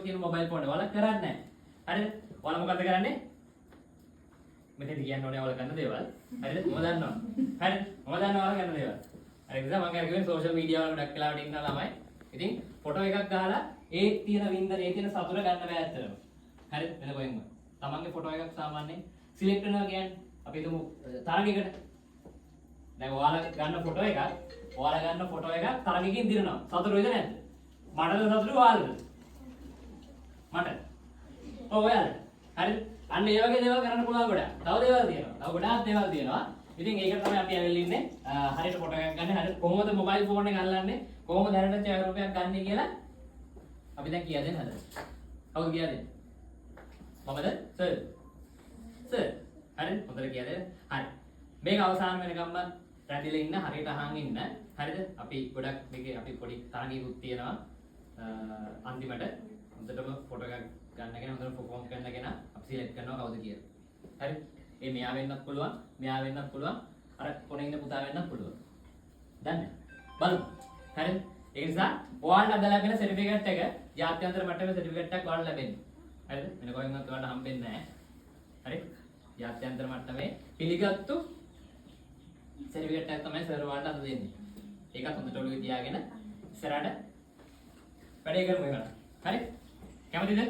තියෙන mobile phone එක ඔයාලා කරන්නේ නැහැ. හරිද? ඔයාලා මොකද කරන්නේ? මෙතෙන්ද කියන්න ඕනේ ඔයාලා කරන දේවල්. හරිද? මම දන්නවා. හරිද? මම දන්නවා ඔයාලා කරන දේවල්. හරි නිසා මම කියන්නේ සෝෂල් මීඩියා වල ගොඩක් වෙලාවට ඉන්න ළමයි. ඉතින් ෆොටෝ එකක් ගහලා ඒ තියෙන වින්දන ඒ තියෙන සතුට ගන්න බෑ ඇත්තටම. හරිද? වෙන කොහෙන්ම. තමන්ගේ ෆොටෝ එකක් සාමාන්‍යයෙන් සිලෙක්ට් කරනවා කියන්නේ අපි හිතමු තරගයකට. දැන් ඔයාලා ගන්න ෆොටෝ එකක් තරගයකින් දිනනවා. සතුටු වෙද නැද්ද? මටද සතුටු ඔයාලද? මට. ඔව් ඔයාලට. හරිද? අන්න ඒ වගේ දේවල් කරන්න පුළුවන් ගොඩක්. තව දේවල් තියෙනවා. තව ගොඩාක් දේවල් තියෙනවා. ඉතින් ඒක තමයි අපි ඇවිල්ලා ඉන්නේ. හරියට ෆොටෝ එකක් ගන්න. හරියට කොහොමද මොබයිල් ෆෝන් එක අල්ලන්නේ? කොහොමද දැනට ඡායාරූපයක් ගන්න කියලා අපි දැන් කියා දෙන්න හදලා. කවුද කියා දෙන්නේ? මමද? සර්. සර්. හරිද? හොඳට කියා දෙන්න. හරි. මේක අවසාන වෙනකම්ම රැඳිලා ඉන්න හරියට අහන් ඉන්න. හරිද? අපි ගොඩක් මේකේ අපි පොඩි තරගයකුත් තියෙනවා. අන්තිමට හොඳටම ෆොටෝ එකක් ගන්න කෙනා හොඳට පර්ෆෝම් කරන කෙනා අපි සිලෙක්ට් කරනවා කවුද කියලා. හරි? ඒ මෙයා වෙන්නත් පුළුවන්, මෙයා වෙන්නත් පුළුවන්, අර කොනේ ඉන්න පුතා වෙන්නත් පුළුවන්. දන්නේ? බලමු. හරිද? ඒ නිසා ඔයාලට අද ලැබෙන සර්ටිෆිකේට් එක ජාත්‍යන්තර මට්ටමේ සර්ටිෆිකේට් එකක් ඔයාලට ලැබෙන්නේ. හරිද? වෙන කොහෙන්වත් ඔයාලට හම්බෙන්නේ නැහැ. හරි? ජාත්‍යන්තර මට්ටමේ පිළිගත්තු සර්ටිෆිකේට් එකක් තමයි සර් ඔයාලට අද දෙන්නේ. ඒකත් හොඳට ඔළුවේ තියාගෙන ඉස්සරහට වැඩේ කරමු ඒකට. හරි? කැමතිද?